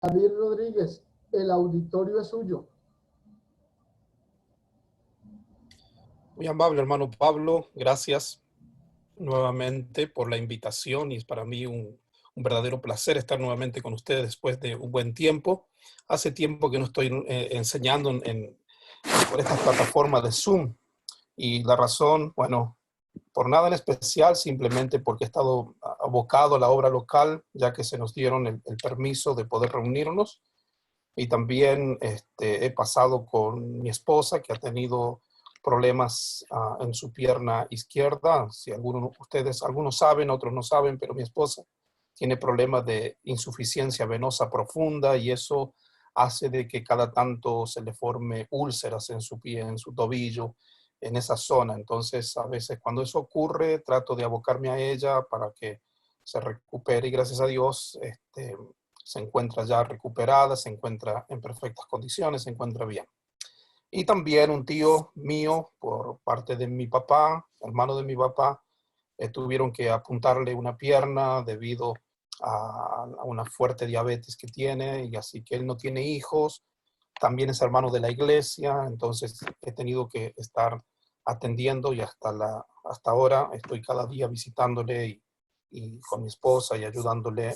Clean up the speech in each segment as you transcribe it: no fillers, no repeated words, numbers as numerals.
David Rodríguez, el auditorio es suyo. Muy amable, hermano Pablo. Gracias nuevamente por la invitación y es para mí un verdadero placer estar nuevamente con ustedes después de un buen tiempo. Hace tiempo que no estoy enseñando por estas plataformas de Zoom y la razón, bueno, por nada en especial, simplemente porque he estado abocado a la obra local, ya que se nos dieron el permiso de poder reunirnos. Y también he pasado con mi esposa, que ha tenido problemas en su pierna izquierda. Si algunos saben, otros no saben, pero mi esposa tiene problemas de insuficiencia venosa profunda y eso hace de que cada tanto se le forme úlceras en su pie, en su tobillo, en esa zona. Entonces, a veces cuando eso ocurre, trato de abocarme a ella para que se recupere y gracias a Dios, se encuentra ya recuperada, se encuentra en perfectas condiciones, se encuentra bien. Y también un tío mío, por parte de mi papá, hermano de mi papá, tuvieron que apuntarle una pierna debido a una fuerte diabetes que tiene, y así que él no tiene hijos, también es hermano de la iglesia, entonces he tenido que estar atendiendo y hasta ahora estoy cada día visitándole y con mi esposa y ayudándole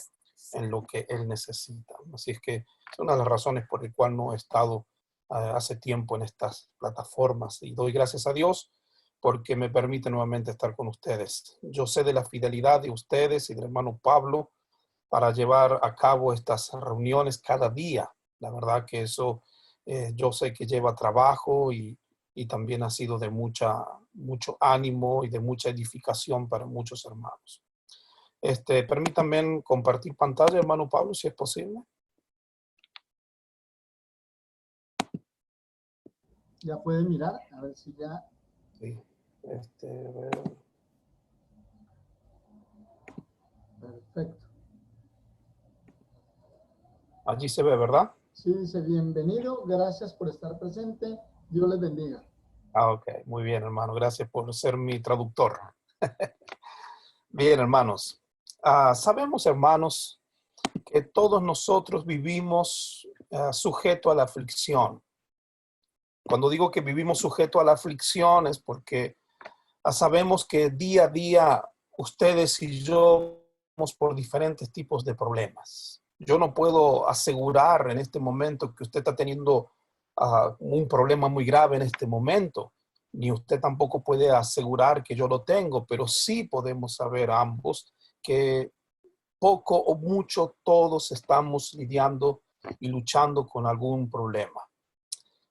en lo que él necesita. Así es que es una de las razones por las cuales no he estado hace tiempo en estas plataformas y doy gracias a Dios porque me permite nuevamente estar con ustedes. Yo sé de la fidelidad de ustedes y del hermano Pablo para llevar a cabo estas reuniones cada día. La verdad que eso yo sé que lleva trabajo y también ha sido de mucho ánimo y de mucha edificación para muchos hermanos. Permítanme compartir pantalla, hermano Pablo, si es posible. Ya pueden mirar, a ver si ya... Sí. Perfecto. Allí se ve, ¿verdad? Sí, dice bienvenido, gracias por estar presente, Dios les bendiga. Ok, muy bien, hermano, gracias por ser mi traductor. Bien, hermanos. Sabemos, hermanos, que todos nosotros vivimos sujeto a la aflicción. Cuando digo que vivimos sujeto a la aflicción es porque sabemos que día a día ustedes y yo vamos por diferentes tipos de problemas. Yo no puedo asegurar en este momento que usted está teniendo un problema muy grave en este momento, ni usted tampoco puede asegurar que yo lo tengo, pero sí podemos saber ambos que poco o mucho todos estamos lidiando y luchando con algún problema.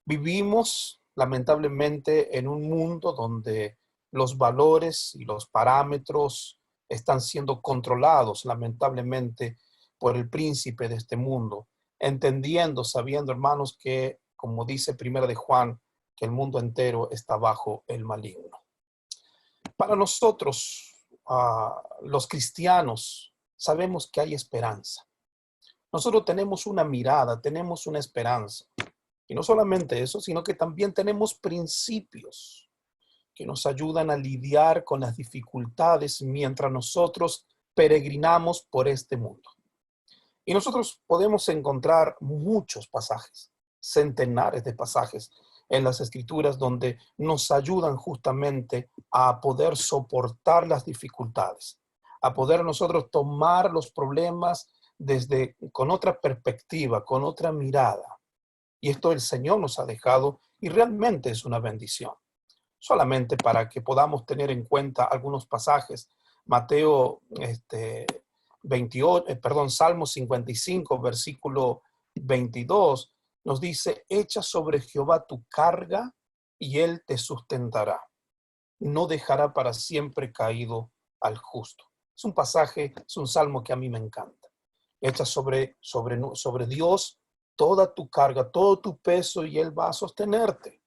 Vivimos lamentablemente en un mundo donde los valores y los parámetros están siendo controlados lamentablemente por el príncipe de este mundo, entendiendo, sabiendo, hermanos, que como dice Primera de Juan, que el mundo entero está bajo el maligno. Para nosotros, los cristianos, sabemos que hay esperanza. Nosotros tenemos una mirada, tenemos una esperanza. Y no solamente eso, sino que también tenemos principios que nos ayudan a lidiar con las dificultades mientras nosotros peregrinamos por este mundo. Y nosotros podemos encontrar muchos pasajes, centenares de pasajes en las Escrituras donde nos ayudan justamente a poder soportar las dificultades, a poder nosotros tomar los problemas con otra perspectiva, con otra mirada. Y esto el Señor nos ha dejado y realmente es una bendición. Solamente para que podamos tener en cuenta algunos pasajes. Mateo 28, Salmo 55, versículo 22, nos dice, echa sobre Jehová tu carga y él te sustentará. No dejará para siempre caído al justo. Es un pasaje, es un salmo que a mí me encanta. Echa sobre Dios toda tu carga, todo tu peso y él va a sostenerte,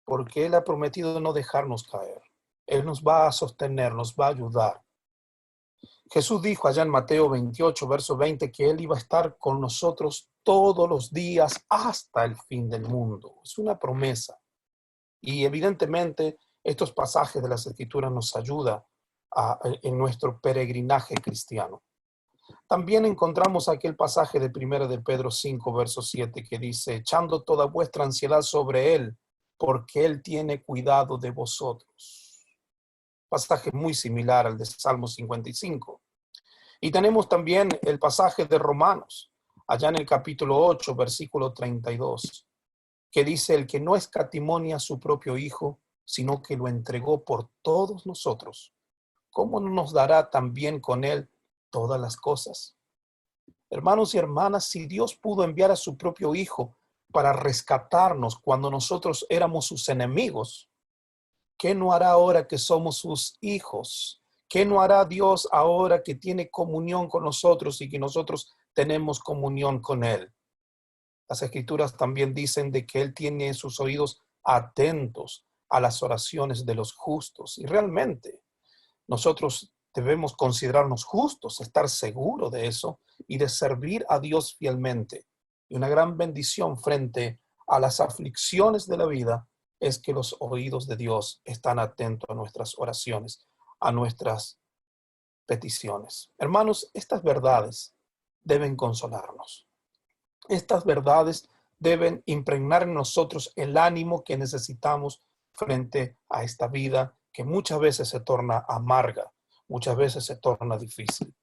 porque él ha prometido no dejarnos caer. Él nos va a sostener, nos va a ayudar. Jesús dijo allá en Mateo 28, verso 20, que él iba a estar con nosotros todos los días hasta el fin del mundo. Es una promesa. Y evidentemente estos pasajes de las Escrituras nos ayudan en nuestro peregrinaje cristiano. También encontramos aquel pasaje de 1 de Pedro 5, verso 7, que dice, echando toda vuestra ansiedad sobre Él, porque Él tiene cuidado de vosotros. Pasaje muy similar al de Salmo 55. Y tenemos también el pasaje de Romanos, allá en el capítulo 8, versículo 32, que dice, el que no escatimonia a su propio Hijo, sino que lo entregó por todos nosotros, ¿cómo no nos dará también con Él todas las cosas? Hermanos y hermanas, si Dios pudo enviar a su propio Hijo para rescatarnos cuando nosotros éramos sus enemigos, ¿qué no hará ahora que somos sus hijos? ¿Qué no hará Dios ahora que tiene comunión con nosotros y que nosotros tenemos comunión con Él? Las Escrituras también dicen de que Él tiene sus oídos atentos a las oraciones de los justos. Y realmente nosotros debemos considerarnos justos, estar seguros de eso y de servir a Dios fielmente. Y una gran bendición frente a las aflicciones de la vida es que los oídos de Dios están atentos a nuestras oraciones, a nuestras peticiones. Hermanos, estas verdades deben consolarnos. Estas verdades deben impregnar en nosotros el ánimo que necesitamos frente a esta vida que muchas veces se torna amarga, muchas veces se torna difícil.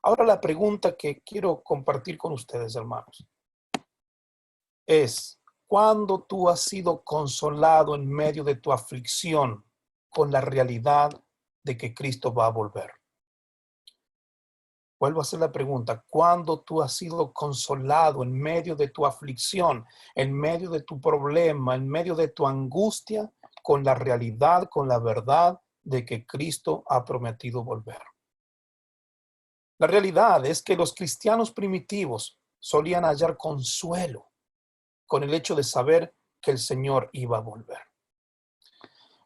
Ahora la pregunta que quiero compartir con ustedes, hermanos, es, ¿cuándo tú has sido consolado en medio de tu aflicción con la realidad de que Cristo va a volver? Vuelvo a hacer la pregunta, ¿cuándo tú has sido consolado en medio de tu aflicción, en medio de tu problema, en medio de tu angustia, con la realidad, con la verdad de que Cristo ha prometido volver? La realidad es que los cristianos primitivos solían hallar consuelo con el hecho de saber que el Señor iba a volver.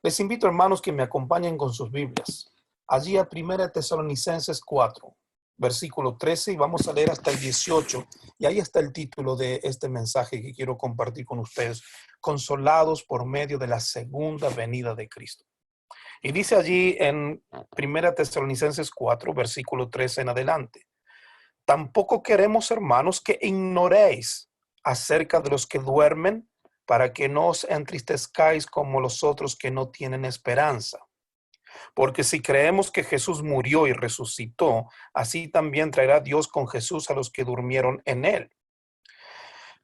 Les invito, hermanos, que me acompañen con sus Biblias. Allí a 1 Tesalonicenses 4, versículo 13, y vamos a leer hasta el 18. Y ahí está el título de este mensaje que quiero compartir con ustedes. Consolados por medio de la segunda venida de Cristo. Y dice allí en 1 Tesalonicenses 4, versículo 13 en adelante. Tampoco queremos, hermanos, que ignoréis acerca de los que duermen, para que no os entristezcáis como los otros que no tienen esperanza. Porque si creemos que Jesús murió y resucitó, así también traerá Dios con Jesús a los que durmieron en él.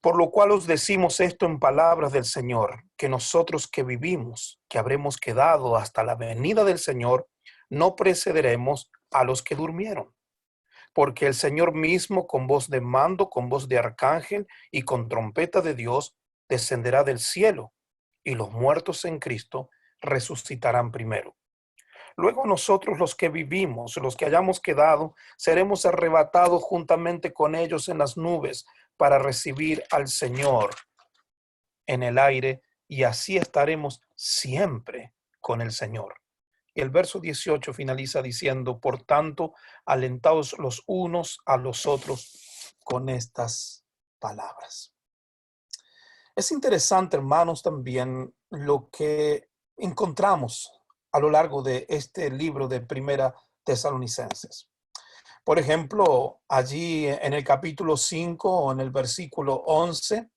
Por lo cual os decimos esto en palabras del Señor, que nosotros que vivimos, que habremos quedado hasta la venida del Señor, no precederemos a los que durmieron. Porque el Señor mismo, con voz de mando, con voz de arcángel y con trompeta de Dios, descenderá del cielo, y los muertos en Cristo resucitarán primero. Luego nosotros los que vivimos, los que hayamos quedado, seremos arrebatados juntamente con ellos en las nubes para recibir al Señor en el aire, y así estaremos siempre con el Señor. Y el verso 18 finaliza diciendo, por tanto, alentaos los unos a los otros con estas palabras. Es interesante, hermanos, también lo que encontramos a lo largo de este libro de Primera Tesalonicenses. Por ejemplo, allí en el capítulo 5 o en el versículo 11,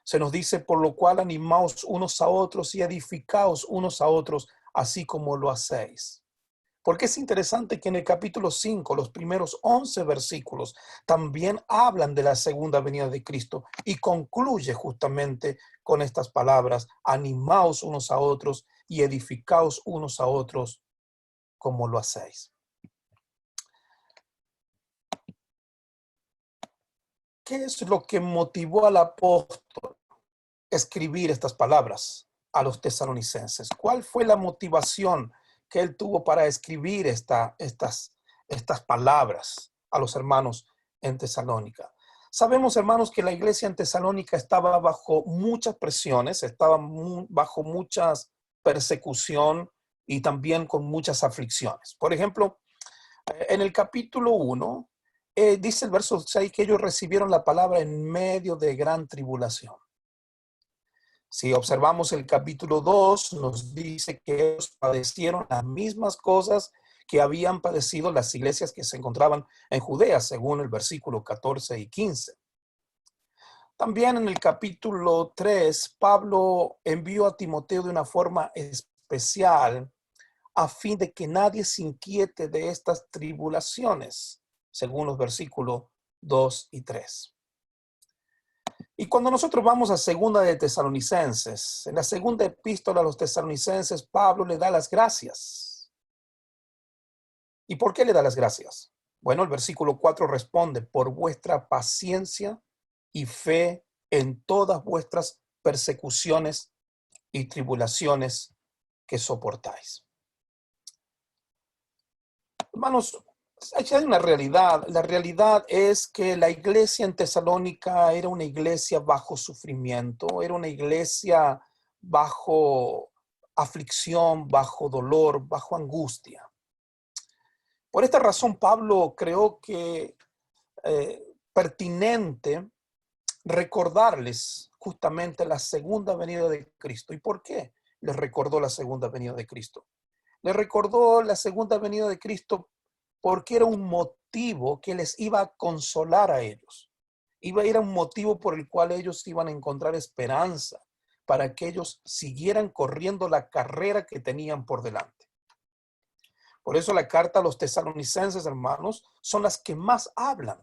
se nos dice, por lo cual animaos unos a otros y edificaos unos a otros, así como lo hacéis. Porque es interesante que en el capítulo 5, los primeros 11 versículos, también hablan de la segunda venida de Cristo y concluye justamente con estas palabras, animaos unos a otros y edificaos unos a otros como lo hacéis. ¿Qué es lo que motivó al apóstol a escribir estas palabras a los tesalonicenses? ¿Cuál fue la motivación que él tuvo para escribir estas palabras a los hermanos en Tesalónica? Sabemos, hermanos, que la iglesia en Tesalónica estaba bajo muchas presiones, estaba bajo muchas persecución y también con muchas aflicciones. Por ejemplo, en el capítulo 1, dice el verso 6 que ellos recibieron la palabra en medio de gran tribulación. Si observamos el capítulo 2, nos dice que ellos padecieron las mismas cosas que habían padecido las iglesias que se encontraban en Judea, según el versículo 14 y 15. También en el capítulo 3, Pablo envió a Timoteo de una forma especial a fin de que nadie se inquiete de estas tribulaciones, según los versículos 2 y 3. Y cuando nosotros vamos a segunda de Tesalonicenses, en la segunda epístola a los tesalonicenses, Pablo le da las gracias. ¿Y por qué le da las gracias? Bueno, el versículo 4 responde, por vuestra paciencia y fe en todas vuestras persecuciones y tribulaciones que soportáis. Hermanos, hay una realidad. La realidad es que la iglesia en Tesalónica era una iglesia bajo sufrimiento, era una iglesia bajo aflicción, bajo dolor, bajo angustia. Por esta razón, Pablo creo que pertinente recordarles justamente la segunda venida de Cristo. ¿Y por qué les recordó la segunda venida de Cristo? Les recordó la segunda venida de Cristo porque era un motivo que les iba a consolar a ellos. Era un motivo por el cual ellos iban a encontrar esperanza para que ellos siguieran corriendo la carrera que tenían por delante. Por eso la carta a los tesalonicenses, hermanos, son las que más hablan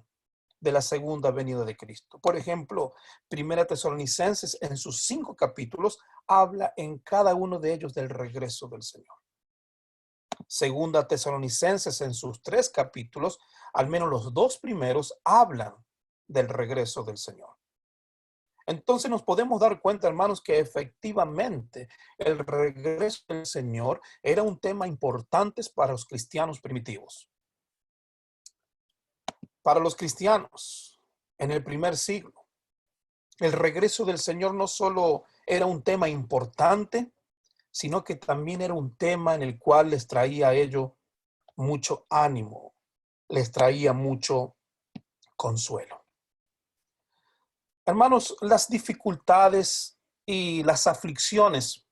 de la segunda venida de Cristo. Por ejemplo, Primera Tesalonicenses en sus 5 capítulos habla en cada uno de ellos del regreso del Señor. Segunda Tesalonicenses en sus 3 capítulos, al menos los 2 primeros, hablan del regreso del Señor. Entonces nos podemos dar cuenta, hermanos, que efectivamente el regreso del Señor era un tema importante para los cristianos primitivos. Para los cristianos en el primer siglo, el regreso del Señor no solo era un tema importante, sino que también era un tema en el cual les traía a ellos mucho ánimo, les traía mucho consuelo. Hermanos, las dificultades y las aflicciones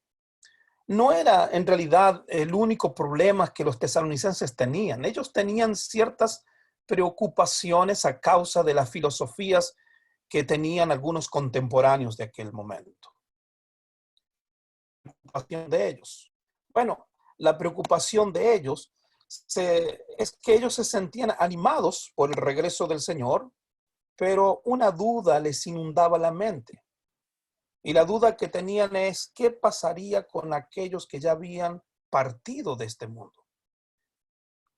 no era en realidad el único problema que los tesalonicenses tenían. Ellos tenían ciertas preocupaciones a causa de las filosofías que tenían algunos contemporáneos de aquel momento. La preocupación de ellos. Bueno, la preocupación de ellos es que ellos se sentían animados por el regreso del Señor, pero una duda les inundaba la mente. Y la duda que tenían es, ¿qué pasaría con aquellos que ya habían partido de este mundo?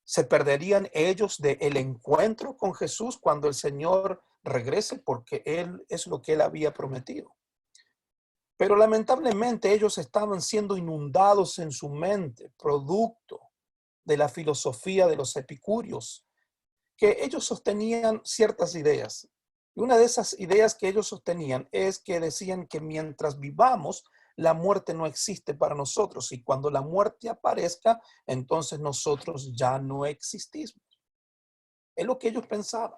¿Se perderían ellos del encuentro con Jesús cuando el Señor regrese? Porque Él es lo que Él había prometido. Pero lamentablemente ellos estaban siendo inundados en su mente, producto de la filosofía de los epicúreos, que ellos sostenían ciertas ideas. Y una de esas ideas que ellos sostenían es que decían que mientras vivamos, la muerte no existe para nosotros. Y cuando la muerte aparezca, entonces nosotros ya no existimos. Es lo que ellos pensaban.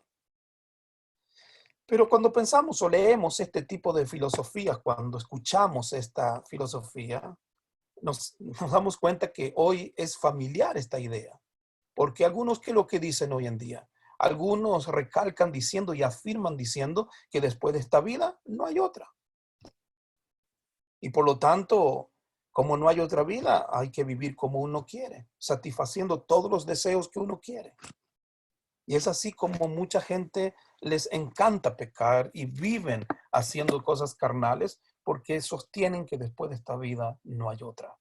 Pero cuando pensamos o leemos este tipo de filosofías, cuando escuchamos esta filosofía, nos damos cuenta que hoy es familiar esta idea. Porque algunos, ¿qué es lo que dicen hoy en día? Algunos recalcan diciendo y afirman diciendo que después de esta vida no hay otra. Y por lo tanto, como no hay otra vida, hay que vivir como uno quiere, satisfaciendo todos los deseos que uno quiere. Y es así como mucha gente les encanta pecar y viven haciendo cosas carnales porque sostienen que después de esta vida no hay otra.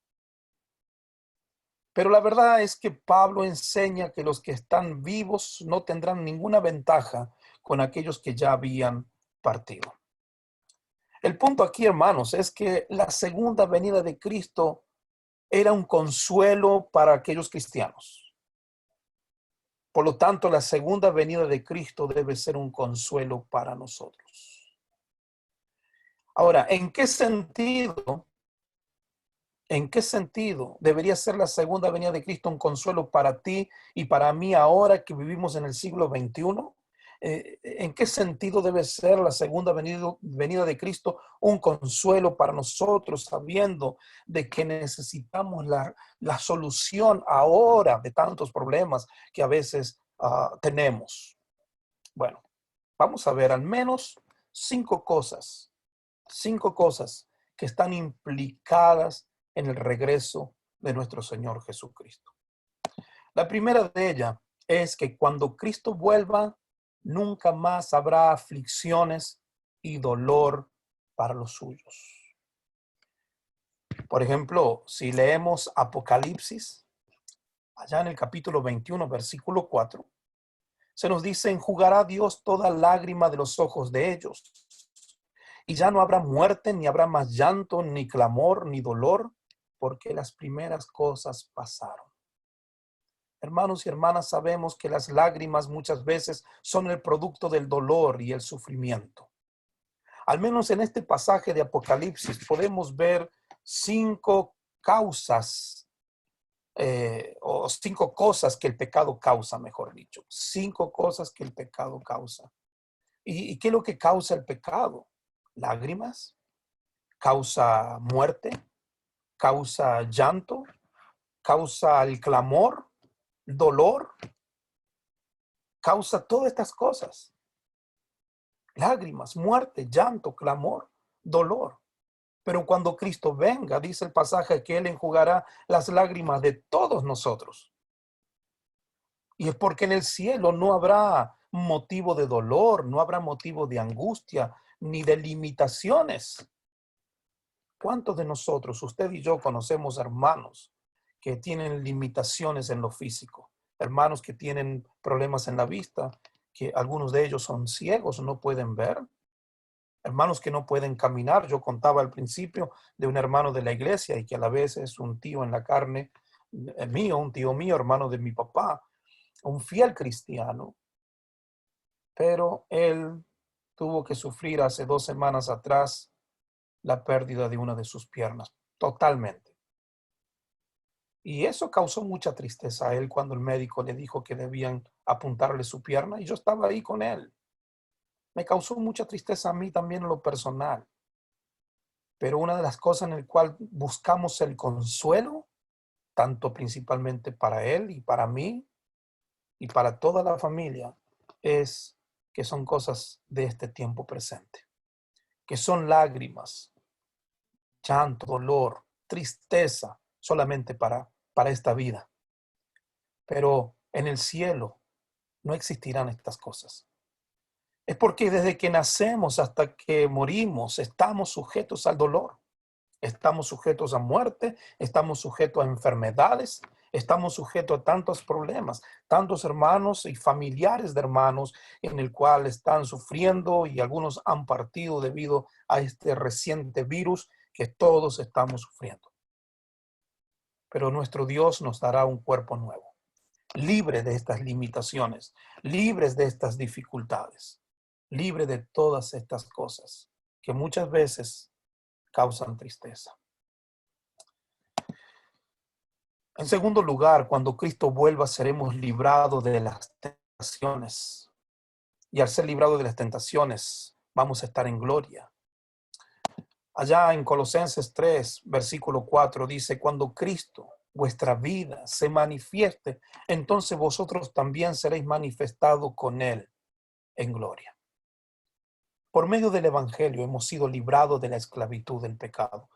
Pero la verdad es que Pablo enseña que los que están vivos no tendrán ninguna ventaja con aquellos que ya habían partido. El punto aquí, hermanos, es que la segunda venida de Cristo era un consuelo para aquellos cristianos. Por lo tanto, la segunda venida de Cristo debe ser un consuelo para nosotros. Ahora, ¿en qué sentido debería ser la segunda venida de Cristo un consuelo para ti y para mí ahora que vivimos en el siglo XXI? ¿En qué sentido debe ser la segunda venida de Cristo un consuelo para nosotros, sabiendo de que necesitamos la solución ahora de tantos problemas que a veces tenemos? Bueno, vamos a ver al menos cinco cosas que están implicadas en el regreso de nuestro Señor Jesucristo. La primera de ellas es que cuando Cristo vuelva, nunca más habrá aflicciones y dolor para los suyos. Por ejemplo, si leemos Apocalipsis, allá en el capítulo 21, versículo 4, se nos dice: enjugará Dios toda lágrima de los ojos de ellos, y ya no habrá muerte, ni habrá más llanto, ni clamor, ni dolor, porque las primeras cosas pasaron. Hermanos y hermanas, sabemos que las lágrimas muchas veces son el producto del dolor y el sufrimiento. Al menos en este pasaje de Apocalipsis podemos ver cinco causas o cinco cosas que el pecado causa, mejor dicho. Cinco cosas que el pecado causa. ¿Y qué es lo que causa el pecado? Lágrimas, causa muerte, causa llanto, causa el clamor, dolor, causa todas estas cosas. Lágrimas, muerte, llanto, clamor, dolor. Pero cuando Cristo venga, dice el pasaje que Él enjugará las lágrimas de todos nosotros. Y es porque en el cielo no habrá motivo de dolor, no habrá motivo de angustia, ni de limitaciones. ¿Cuántos de nosotros, usted y yo, conocemos hermanos que tienen limitaciones en lo físico? Hermanos que tienen problemas en la vista, que algunos de ellos son ciegos, no pueden ver. Hermanos que no pueden caminar. Yo contaba al principio de un hermano de la iglesia y que a la vez es un tío en la carne mío, un tío mío, hermano de mi papá, un fiel cristiano, pero él tuvo que sufrir hace 2 semanas atrás la pérdida de una de sus piernas, totalmente. Y eso causó mucha tristeza a él cuando el médico le dijo que debían apuntarle su pierna, y yo estaba ahí con él. Me causó mucha tristeza a mí también en lo personal. Pero una de las cosas en el cual buscamos el consuelo, tanto principalmente para él y para mí y para toda la familia, es que son cosas de este tiempo presente, que son lágrimas, llanto, dolor, tristeza, solamente para esta vida. Pero en el cielo no existirán estas cosas. Es porque desde que nacemos hasta que morimos estamos sujetos al dolor, estamos sujetos a muerte, estamos sujetos a enfermedades, estamos sujetos a tantos problemas, tantos hermanos y familiares de hermanos en el cual están sufriendo y algunos han partido debido a este reciente virus que todos estamos sufriendo. Pero nuestro Dios nos dará un cuerpo nuevo, libre de estas limitaciones, libres de estas dificultades, libre de todas estas cosas que muchas veces causan tristeza. En segundo lugar, cuando Cristo vuelva, seremos librados de las tentaciones. Y al ser librados de las tentaciones, vamos a estar en gloria. Allá en Colosenses 3, versículo 4, dice: cuando Cristo, vuestra vida, se manifieste, entonces vosotros también seréis manifestados con Él en gloria. Por medio del Evangelio hemos sido librados de la esclavitud del pecado.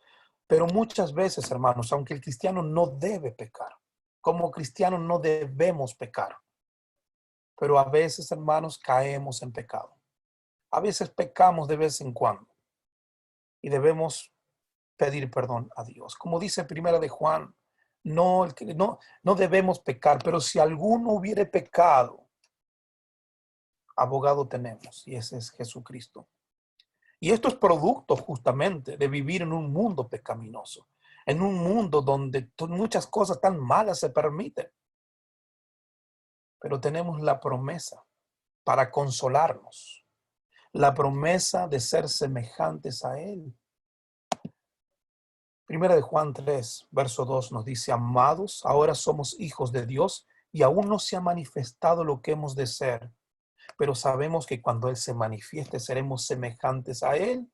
Pero muchas veces, hermanos, aunque el cristiano no debe pecar, como cristianos no debemos pecar, pero a veces, hermanos, caemos en pecado. A veces pecamos de vez en cuando y debemos pedir perdón a Dios. Como dice Primera de Juan, no debemos pecar, pero si alguno hubiere pecado, abogado tenemos, y ese es Jesucristo. Y esto es producto justamente de vivir en un mundo pecaminoso, en un mundo donde muchas cosas tan malas se permiten. Pero tenemos la promesa para consolarnos, la promesa de ser semejantes a Él. Primera de Juan 3, verso 2 nos dice: amados, ahora somos hijos de Dios y aún no se ha manifestado lo que hemos de ser. pero sabemos que cuando Él se manifieste seremos semejantes a Él,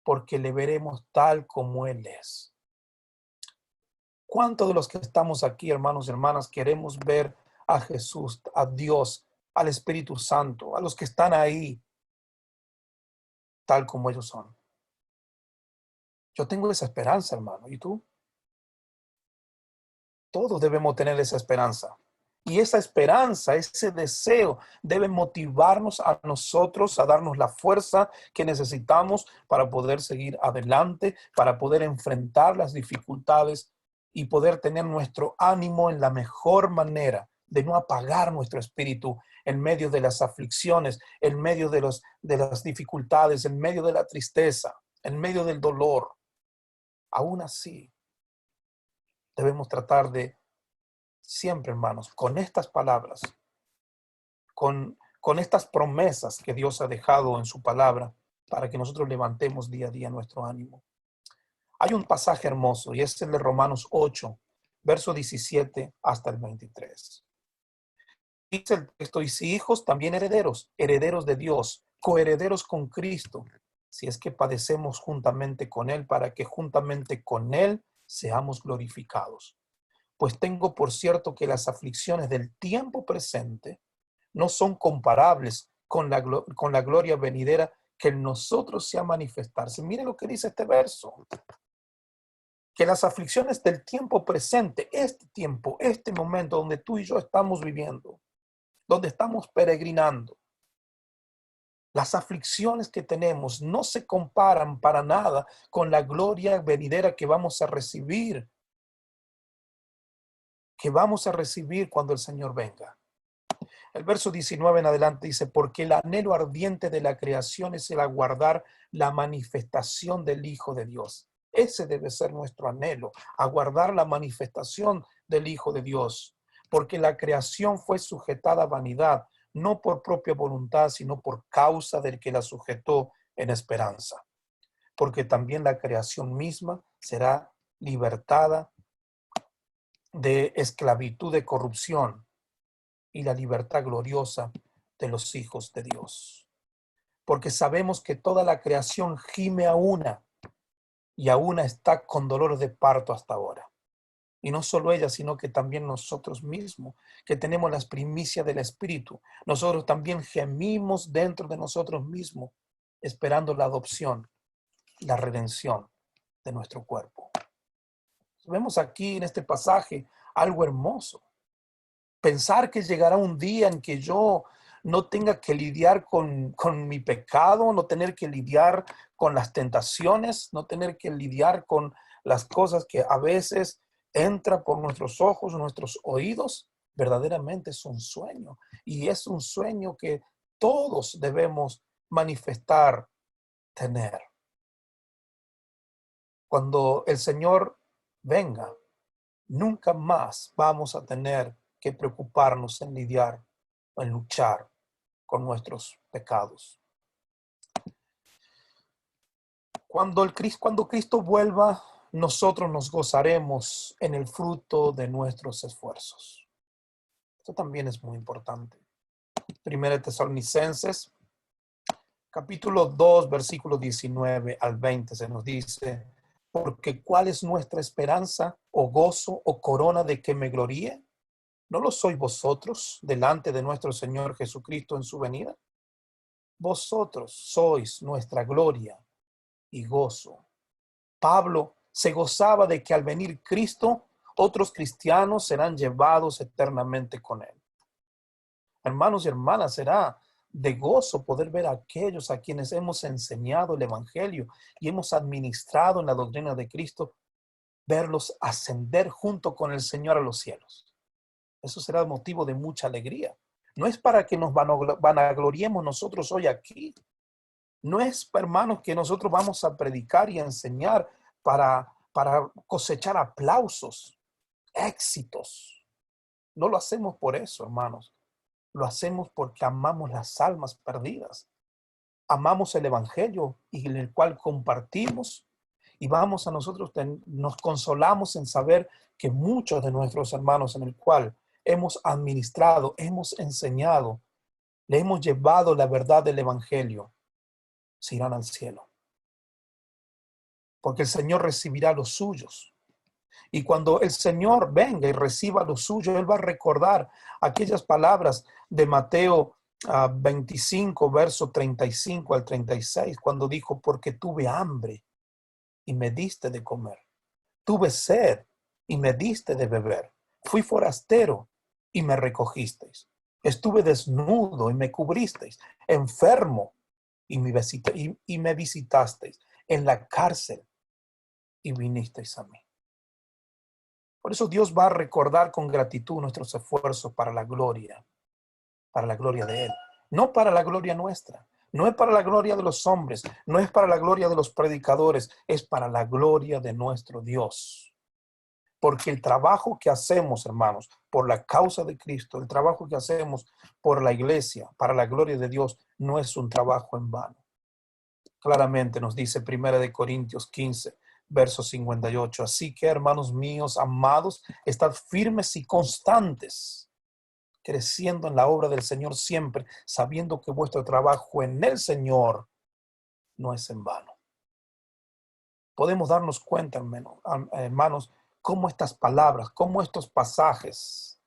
porque le veremos tal como Él es. ¿Cuántos de los que estamos aquí, hermanos y hermanas, queremos ver a Jesús, a Dios, al Espíritu Santo, a los que están ahí, tal como ellos son? Yo tengo esa esperanza, hermano. ¿Y tú? Todos debemos tener esa esperanza. Y esa esperanza, ese deseo debe motivarnos a nosotros, a darnos la fuerza que necesitamos para poder seguir adelante, para poder enfrentar las dificultades y poder tener nuestro ánimo en la mejor manera, de no apagar nuestro espíritu en medio de las aflicciones, en medio de las dificultades, en medio de la tristeza, en medio del dolor. Aún así, debemos tratar de siempre, hermanos, con estas palabras, con estas promesas que Dios ha dejado en su palabra, para que nosotros levantemos día a día nuestro ánimo. Hay un pasaje hermoso y es el de Romanos 8, verso 17 hasta el 23. Dice el texto: y si hijos, también herederos, herederos de Dios, coherederos con Cristo, si es que padecemos juntamente con Él, para que juntamente con Él seamos glorificados. Pues tengo por cierto que las aflicciones del tiempo presente no son comparables con la gloria venidera que en nosotros se ha manifestarse. Mire lo que dice este verso. Que las aflicciones del tiempo presente, este tiempo, este momento donde tú y yo estamos viviendo, donde estamos peregrinando, las aflicciones que tenemos no se comparan para nada con la gloria venidera que vamos a recibir cuando el Señor venga. El verso 19 en adelante dice: porque el anhelo ardiente de la creación es el aguardar la manifestación del Hijo de Dios. Ese debe ser nuestro anhelo, aguardar la manifestación del Hijo de Dios. Porque la creación fue sujetada a vanidad, no por propia voluntad, sino por causa del que la sujetó en esperanza. Porque también la creación misma será libertada de esclavitud de corrupción y la libertad gloriosa de los hijos de Dios. Porque sabemos que toda la creación gime a una y a una está con dolor de parto hasta ahora. Y no solo ella, sino que también nosotros mismos, que tenemos las primicias del Espíritu, nosotros también gemimos dentro de nosotros mismos, esperando la adopción, la redención de nuestro cuerpo. Vemos aquí en este pasaje algo hermoso. Pensar que llegará un día en que yo no tenga que lidiar con mi pecado, no tener que lidiar con las tentaciones, no tener que lidiar con las cosas que a veces entran por nuestros ojos, nuestros oídos, verdaderamente es un sueño. Y es un sueño que todos debemos manifestar, tener. Cuando el Señor venga, nunca más vamos a tener que preocuparnos en lidiar, en luchar con nuestros pecados. Cuando Cristo vuelva, nosotros nos gozaremos en el fruto de nuestros esfuerzos. Esto también es muy importante. Primera de Tesalonicenses, capítulo 2, versículo 19 al 20, se nos dice: porque ¿cuál es nuestra esperanza o gozo o corona de que me gloríe? ¿No lo sois vosotros delante de nuestro Señor Jesucristo en su venida? Vosotros sois nuestra gloria y gozo. Pablo se gozaba de que al venir Cristo, otros cristianos serán llevados eternamente con él. Hermanos y hermanas, será de gozo poder ver a aquellos a quienes hemos enseñado el Evangelio y hemos administrado en la doctrina de Cristo, verlos ascender junto con el Señor a los cielos. Eso será motivo de mucha alegría. No es para que nos vanagloriemos nosotros hoy aquí. No es, hermanos, que nosotros vamos a predicar y a enseñar para cosechar aplausos, éxitos. No lo hacemos por eso, hermanos. Lo hacemos porque amamos las almas perdidas. Amamos el Evangelio y en el cual compartimos, y vamos a nosotros, nos consolamos en saber que muchos de nuestros hermanos en el cual hemos administrado, hemos enseñado, le hemos llevado la verdad del evangelio, se irán al cielo. Porque el Señor recibirá a los suyos. Y cuando el Señor venga y reciba a los suyos, Él va a recordar aquellas palabras de Mateo 25, verso 35 al 36, cuando dijo, porque tuve hambre y me diste de comer. Tuve sed y me diste de beber. Fui forastero y me recogisteis. Estuve desnudo y me cubristeis. Enfermo y me visitasteis. En la cárcel y vinisteis a mí. Por eso Dios va a recordar con gratitud nuestros esfuerzos para la gloria de Él. No para la gloria nuestra. No es para la gloria de los hombres. No es para la gloria de los predicadores. Es para la gloria de nuestro Dios. Porque el trabajo que hacemos, hermanos, por la causa de Cristo, el trabajo que hacemos por la iglesia, para la gloria de Dios, no es un trabajo en vano. Claramente nos dice 1 Corintios 15, verso 58. Así que, hermanos míos, amados, estad firmes y constantes, creciendo en la obra del Señor siempre, sabiendo que vuestro trabajo en el Señor no es en vano. Podemos darnos cuenta, hermanos, cómo estas palabras, cómo estos pasajes,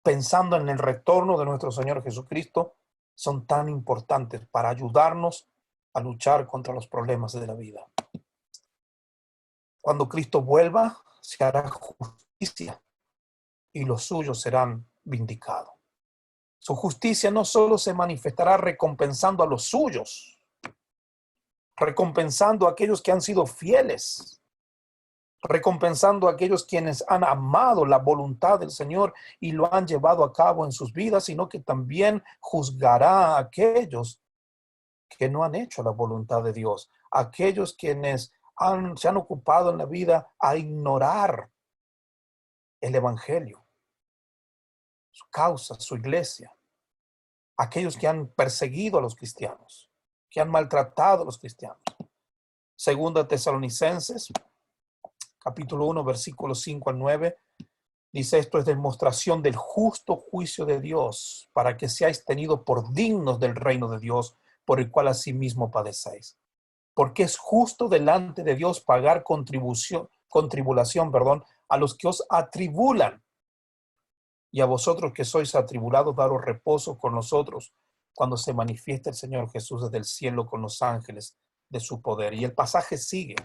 pensando en el retorno de nuestro Señor Jesucristo, son tan importantes para ayudarnos a luchar contra los problemas de la vida. Cuando Cristo vuelva, se hará justicia y los suyos serán vindicados. Su justicia no solo se manifestará recompensando a los suyos, recompensando a aquellos que han sido fieles, recompensando a aquellos quienes han amado la voluntad del Señor y lo han llevado a cabo en sus vidas, sino que también juzgará a aquellos que no han hecho la voluntad de Dios, aquellos quienes se han ocupado en la vida a ignorar el evangelio, su causa, su iglesia, aquellos que han perseguido a los cristianos, que han maltratado a los cristianos. Segunda Tesalonicenses, capítulo 1, versículos 5 al 9, dice: esto es demostración del justo juicio de Dios, para que seáis tenidos por dignos del reino de Dios, por el cual asimismo padecéis. Porque es justo delante de Dios pagar contribulación, a los que os atribulan, y a vosotros que sois atribulados, daros reposo con nosotros, cuando se manifieste el Señor Jesús desde el cielo con los ángeles de su poder. Y el pasaje sigue.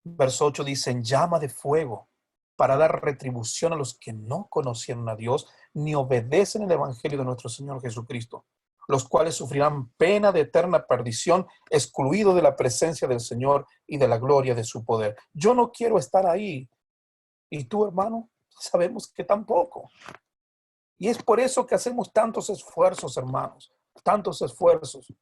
Verso 8 dice: en llama de fuego, para dar retribución a los que no conocieron a Dios, ni obedecen el evangelio de nuestro Señor Jesucristo, los cuales sufrirán pena de eterna perdición, excluidos de la presencia del Señor y de la gloria de su poder. Yo no quiero estar ahí. Y tú, hermano, sabemos que tampoco. Y es por eso que hacemos tantos esfuerzos, hermanos, tantos esfuerzos.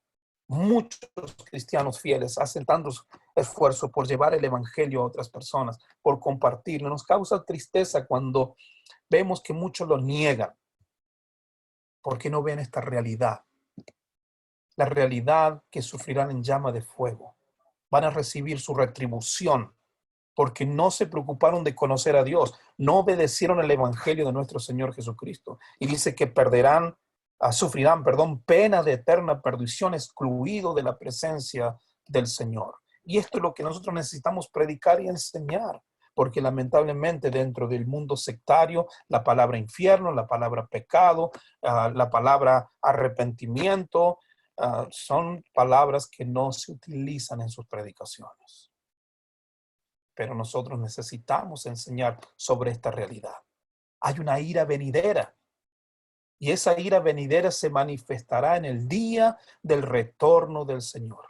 Muchos cristianos fieles hacen tantos esfuerzos por llevar el evangelio a otras personas, por compartirlo. Nos causa tristeza cuando vemos que muchos lo niegan, porque no ven esta realidad. La realidad que sufrirán en llama de fuego. Van a recibir su retribución porque no se preocuparon de conocer a Dios, no obedecieron el evangelio de nuestro Señor Jesucristo. Y dice que sufrirán pena de eterna perdición, excluido de la presencia del Señor. Y esto es lo que nosotros necesitamos predicar y enseñar, porque lamentablemente dentro del mundo sectario, la palabra infierno, la palabra pecado, la palabra arrepentimiento, son palabras que no se utilizan en sus predicaciones. Pero nosotros necesitamos enseñar sobre esta realidad. Hay una ira venidera, y esa ira venidera se manifestará en el día del retorno del Señor.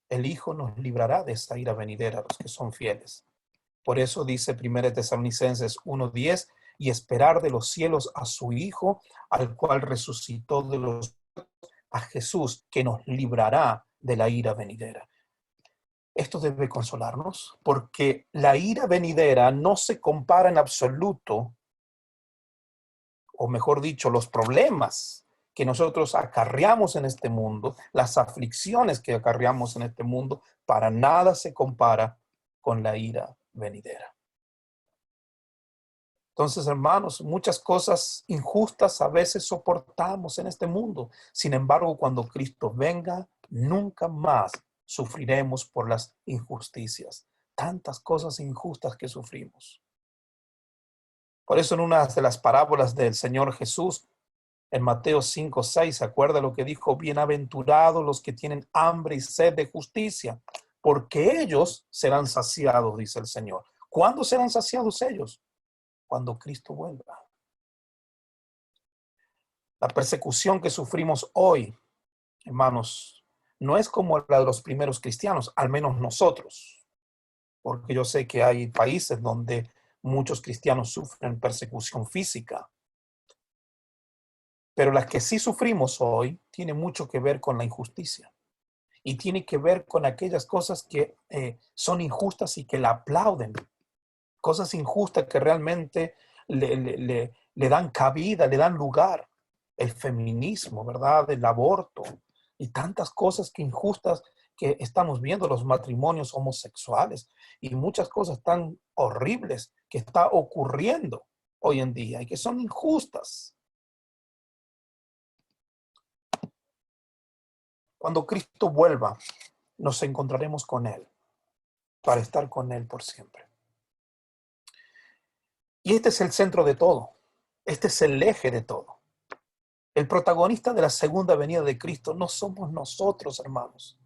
El Hijo nos librará de esa ira venidera, los que son fieles. Por eso dice 1 Tesalonicenses 1:10, y esperar de los cielos a su Hijo, al cual resucitó de los muertos, a Jesús, que nos librará de la ira venidera. Esto debe consolarnos, porque la ira venidera no se compara en absoluto, o mejor dicho, los problemas que nosotros acarreamos en este mundo, las aflicciones que acarreamos en este mundo, para nada se compara con la ira venidera. Entonces, hermanos, muchas cosas injustas a veces soportamos en este mundo. Sin embargo, cuando Cristo venga, nunca más sufriremos por las injusticias. Tantas cosas injustas que sufrimos. Por eso en una de las parábolas del Señor Jesús, en Mateo 5:6, ¿se acuerda lo que dijo? Bienaventurados los que tienen hambre y sed de justicia, porque ellos serán saciados, dice el Señor. ¿Cuándo serán saciados ellos? Cuando Cristo vuelva. La persecución que sufrimos hoy, hermanos, no es como la de los primeros cristianos, al menos nosotros, porque yo sé que hay países donde muchos cristianos sufren persecución física, pero las que sí sufrimos hoy tiene mucho que ver con la injusticia y tiene que ver con aquellas cosas que son injustas y que la aplauden, cosas injustas que realmente le dan cabida, le dan lugar. El feminismo, ¿verdad? El aborto y tantas cosas que injustas que estamos viendo, los matrimonios homosexuales y muchas cosas tan horribles que está ocurriendo hoy en día y que son injustas. Cuando Cristo vuelva, nos encontraremos con Él para estar con Él por siempre. Y este es el centro de todo. Este es el eje de todo. El protagonista de la segunda venida de Cristo no somos nosotros, hermanos,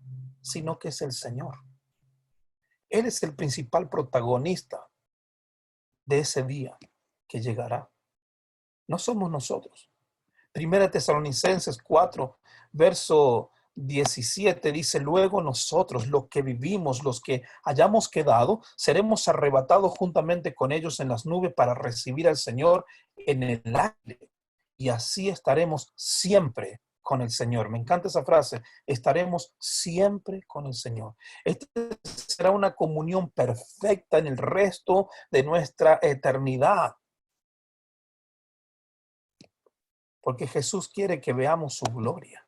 sino que es el Señor. Él es el principal protagonista de ese día que llegará. No somos nosotros. Primera Tesalonicenses 4, verso 17 dice, luego nosotros, los que vivimos, los que hayamos quedado, seremos arrebatados juntamente con ellos en las nubes para recibir al Señor en el aire. Y así estaremos siempre con el Señor. Me encanta esa frase, estaremos siempre con el Señor. Esta será una comunión perfecta en el resto de nuestra eternidad. Porque Jesús quiere que veamos su gloria.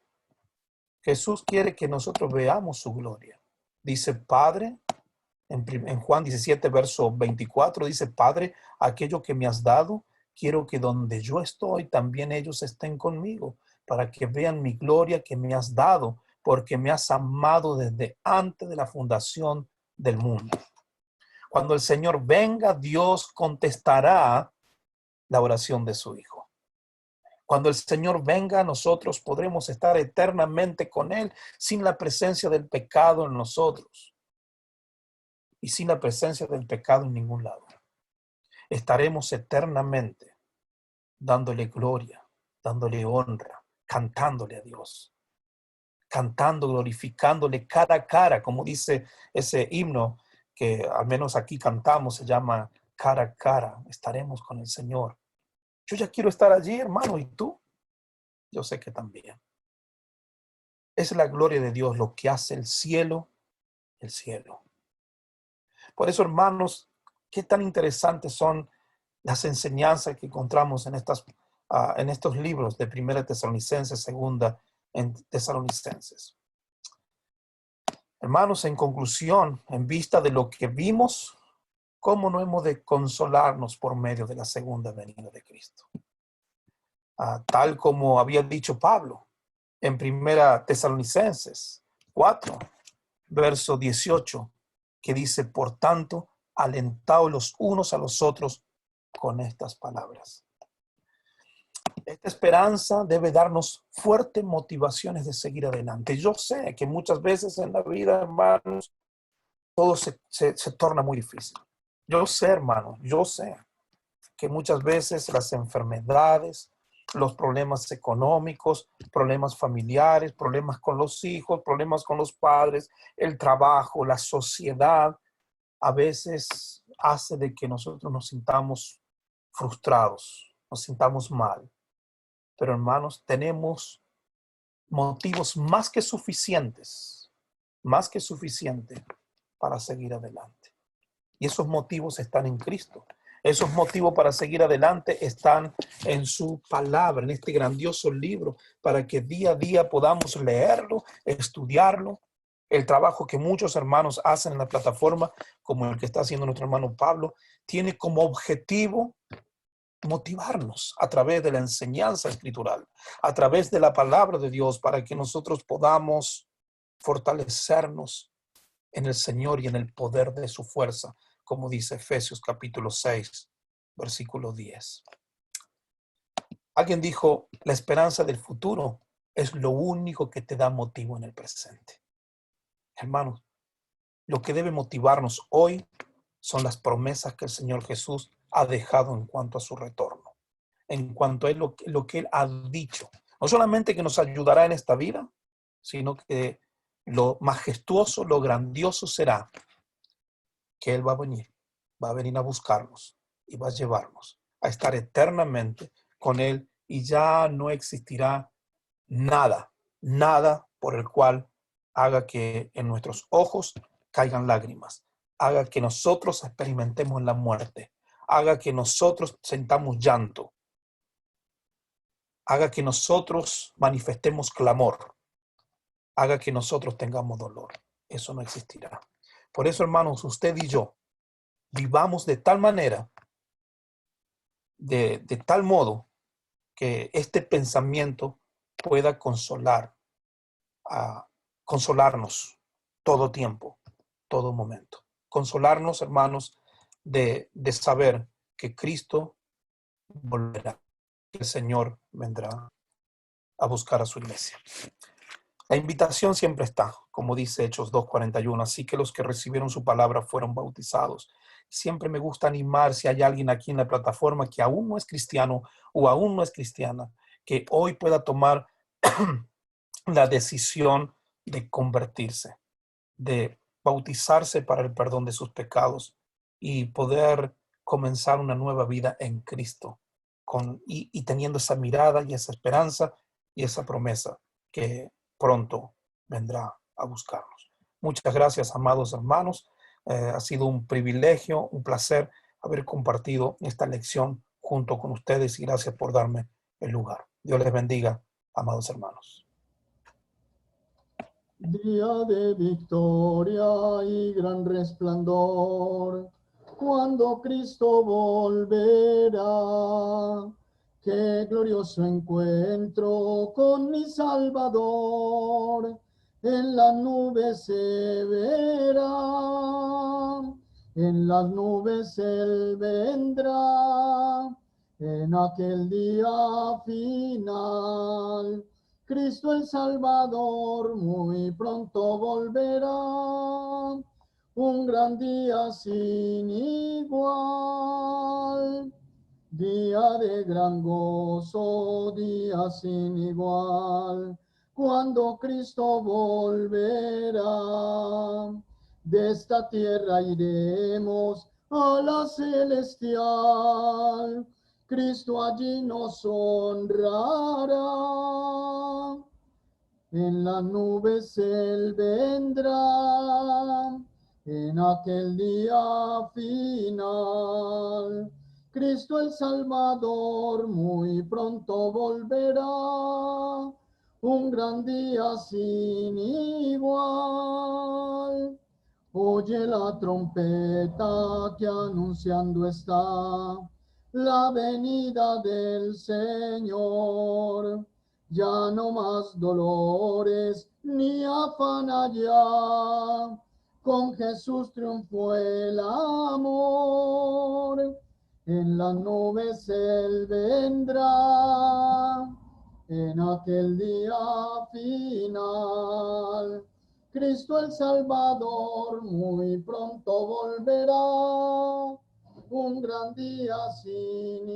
Jesús quiere que nosotros veamos su gloria. Dice, Padre, en Juan 17, verso 24, dice, Padre, aquello que me has dado, quiero que donde yo estoy, también ellos estén conmigo, para que vean mi gloria que me has dado, porque me has amado desde antes de la fundación del mundo. Cuando el Señor venga, Dios contestará la oración de su Hijo. Cuando el Señor venga, nosotros podremos estar eternamente con Él sin la presencia del pecado en nosotros y sin la presencia del pecado en ningún lado. Estaremos eternamente dándole gloria, dándole honra, cantándole a Dios, cantando, glorificándole cara a cara, como dice ese himno que al menos aquí cantamos, se llama Cara a Cara. Estaremos con el Señor. Yo ya quiero estar allí, hermano, ¿y tú? Yo sé que también. Es la gloria de Dios lo que hace el cielo. Por eso, hermanos, qué tan interesantes son las enseñanzas que encontramos en estos libros de Primera Tesalonicenses, Segunda en Tesalonicenses. Hermanos, en conclusión, en vista de lo que vimos, ¿cómo no hemos de consolarnos por medio de la segunda venida de Cristo? Tal como había dicho Pablo en Primera Tesalonicenses 4, verso 18, que dice, por tanto, alentaos los unos a los otros con estas palabras. Esta esperanza debe darnos fuertes motivaciones de seguir adelante. Yo sé que muchas veces en la vida, hermanos, todo se torna muy difícil. Yo sé, hermanos, yo sé que muchas veces las enfermedades, los problemas económicos, problemas familiares, problemas con los hijos, problemas con los padres, el trabajo, la sociedad, a veces hace de que nosotros nos sintamos frustrados, nos sintamos mal. Pero hermanos, tenemos motivos más que suficientes para seguir adelante. Y esos motivos están en Cristo. Esos motivos para seguir adelante están en su palabra, en este grandioso libro, para que día a día podamos leerlo, estudiarlo. El trabajo que muchos hermanos hacen en la plataforma, como el que está haciendo nuestro hermano Pablo, tiene como objetivo motivarnos a través de la enseñanza escritural, a través de la palabra de Dios, para que nosotros podamos fortalecernos en el Señor y en el poder de su fuerza, como dice Efesios capítulo 6, versículo 10. Alguien dijo, la esperanza del futuro es lo único que te da motivo en el presente. Hermanos, lo que debe motivarnos hoy son las promesas que el Señor Jesús ha dejado en cuanto a su retorno, en cuanto a lo que Él ha dicho. No solamente que nos ayudará en esta vida, sino que lo majestuoso, lo grandioso será que Él va a venir a buscarnos y va a llevarnos a estar eternamente con Él, y ya no existirá nada, nada por el cual haga que en nuestros ojos caigan lágrimas, haga que nosotros experimentemos la muerte, haga que nosotros sentamos llanto, haga que nosotros manifestemos clamor, haga que nosotros tengamos dolor. Eso no existirá. Por eso, hermanos, usted y yo vivamos de tal manera, de tal modo, que este pensamiento pueda consolarnos todo tiempo, todo momento. Consolarnos, hermanos, de saber que Cristo volverá, que el Señor vendrá a buscar a su iglesia. La invitación siempre está, como dice Hechos 2:41, así que los que recibieron su palabra fueron bautizados. Siempre me gusta animar, si hay alguien aquí en la plataforma que aún no es cristiano o aún no es cristiana, que hoy pueda tomar la decisión de convertirse, de bautizarse para el perdón de sus pecados y poder comenzar una nueva vida en Cristo, y teniendo esa mirada y esa esperanza y esa promesa que pronto vendrá a buscarnos. Muchas gracias, amados hermanos. Ha sido un privilegio, un placer haber compartido esta lección junto con ustedes, y gracias por darme el lugar. Dios les bendiga, amados hermanos. Día de victoria y gran resplandor, cuando Cristo volverá. Qué glorioso encuentro con mi Salvador, en las nubes se verá, en las nubes Él vendrá, en aquel día final. Cristo el Salvador muy pronto volverá, un gran día sin igual. Día de gran gozo, día sin igual, cuando Cristo volverá. De esta tierra iremos a la celestial, Cristo allí nos honrará. En las nubes Él vendrá, en aquel día final. Cristo el Salvador muy pronto volverá, un gran día sin igual. Oye la trompeta que anunciando está la venida del Señor. Ya no más dolores ni afán allá, con Jesús triunfó el amor. En las nubes Él vendrá, en aquel día final. Cristo el Salvador muy pronto volverá, un gran día sin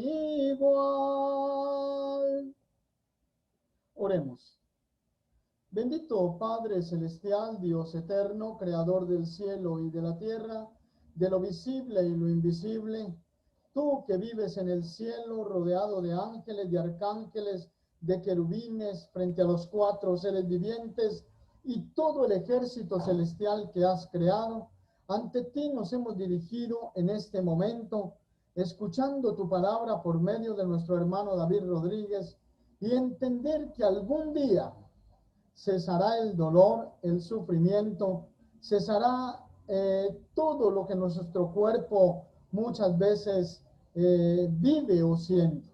igual. Oremos. Bendito Padre Celestial, Dios eterno, Creador del cielo y de la tierra, de lo visible y lo invisible, tú que vives en el cielo rodeado de ángeles, de arcángeles, de querubines, frente a los cuatro seres vivientes y todo el ejército celestial que has creado, ante ti nos hemos dirigido en este momento, escuchando tu palabra por medio de nuestro hermano David Rodríguez, y entender que algún día cesará el dolor, el sufrimiento, cesará todo lo que nuestro cuerpo muchas veces vive o siente.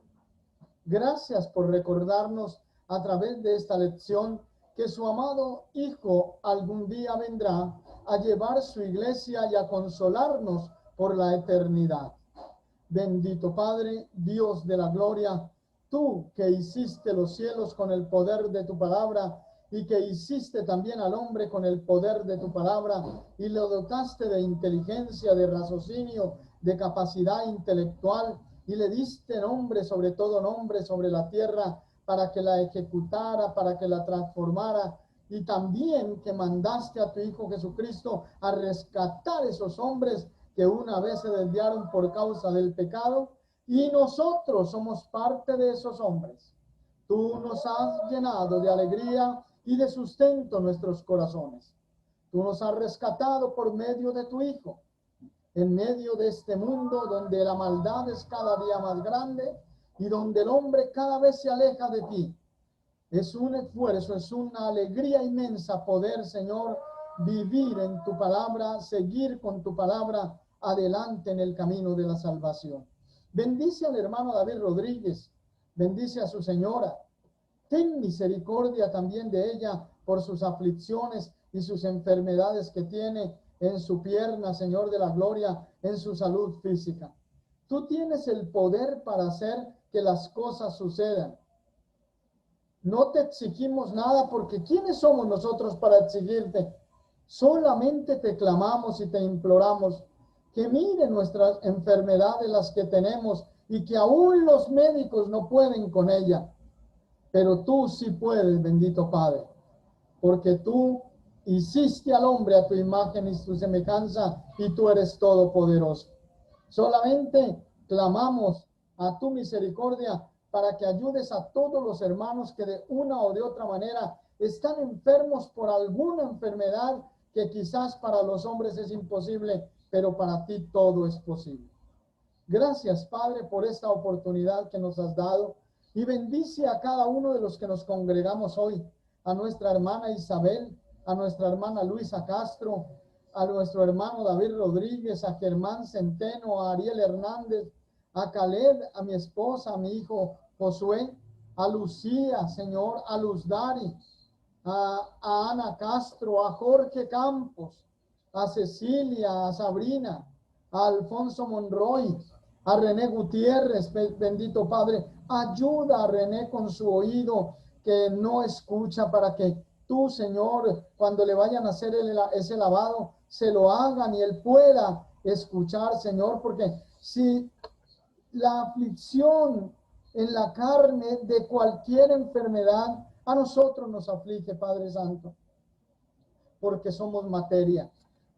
Gracias por recordarnos a través de esta lección que su amado Hijo algún día vendrá a llevar su iglesia y a consolarnos por la eternidad. Bendito Padre, Dios de la gloria, tú que hiciste los cielos con el poder de tu palabra y que hiciste también al hombre con el poder de tu palabra y lo dotaste de inteligencia, de raciocinio, de capacidad intelectual y le diste nombre sobre todo nombre sobre la tierra para que la ejecutara, para que la transformara, y también que mandaste a tu Hijo Jesucristo a rescatar esos hombres que una vez se desviaron por causa del pecado, y nosotros somos parte de esos hombres. Tú nos has llenado de alegría y de sustento nuestros corazones. Tú nos has rescatado por medio de tu Hijo, en medio de este mundo donde la maldad es cada día más grande y donde el hombre cada vez se aleja de ti. Es un esfuerzo, es una alegría inmensa poder, Señor, vivir en tu palabra, seguir con tu palabra adelante en el camino de la salvación. Bendice al hermano David Rodríguez, bendice a su señora. Ten misericordia también de ella por sus aflicciones y sus enfermedades que tiene en su pierna, Señor de la gloria, en su salud física. Tú tienes el poder para hacer que las cosas sucedan. No te exigimos nada porque ¿quiénes somos nosotros para exigirte? Solamente te clamamos y te imploramos que mire nuestras enfermedades, las que tenemos, y que aún los médicos no pueden con ella. Pero tú sí puedes, bendito Padre, porque tú hiciste al hombre a tu imagen y tu semejanza y tú eres todopoderoso. Solamente clamamos a tu misericordia para que ayudes a todos los hermanos que de una o de otra manera están enfermos por alguna enfermedad que quizás para los hombres es imposible, pero para ti todo es posible. Gracias, Padre, por esta oportunidad que nos has dado y bendice a cada uno de los que nos congregamos hoy, a nuestra hermana Isabel, a nuestra hermana Luisa Castro, a nuestro hermano David Rodríguez, a Germán Centeno, a Ariel Hernández, a Caleb, a mi esposa, a mi hijo Josué, a Lucía, Señor, a Luz Dari, a Ana Castro, a Jorge Campos, a Cecilia, a Sabrina, a Alfonso Monroy, a René Gutiérrez, bendito Padre, ayuda a René con su oído que no escucha para que tú, Señor, cuando le vayan a hacer ese lavado, se lo hagan y él pueda escuchar, Señor, porque si la aflicción en la carne de cualquier enfermedad a nosotros nos aflige, Padre Santo, porque somos materia,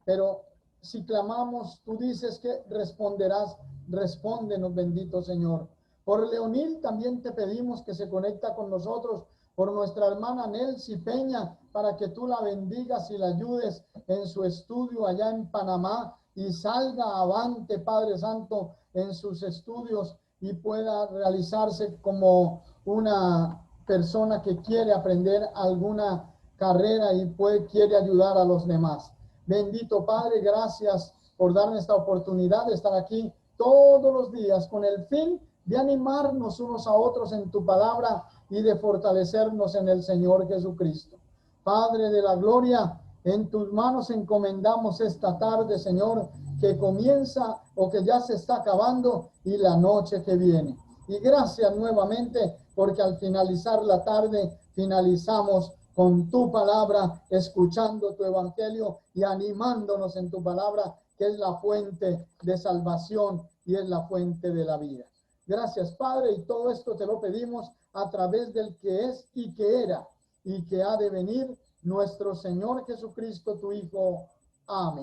pero si clamamos, tú dices que responderás. Respóndenos, bendito Señor. Por Leonil también te pedimos que se conecta con nosotros, por nuestra hermana Nelcy Peña, para que tú la bendigas y la ayudes en su estudio allá en Panamá y salga avante, Padre Santo, en sus estudios y pueda realizarse como una persona que quiere aprender alguna carrera y quiere ayudar a los demás. Bendito Padre, gracias por darme esta oportunidad de estar aquí todos los días con el fin de animarnos unos a otros en tu palabra y de fortalecernos en el Señor Jesucristo. Padre de la gloria, en tus manos encomendamos esta tarde, Señor, que comienza o que ya se está acabando y la noche que viene. Y gracias nuevamente porque al finalizar la tarde finalizamos con tu palabra, escuchando tu evangelio y animándonos en tu palabra, que es la fuente de salvación y es la fuente de la vida. Gracias, Padre, y todo esto te lo pedimos a través del que es y que era y que ha de venir, nuestro Señor Jesucristo, tu Hijo. Amén.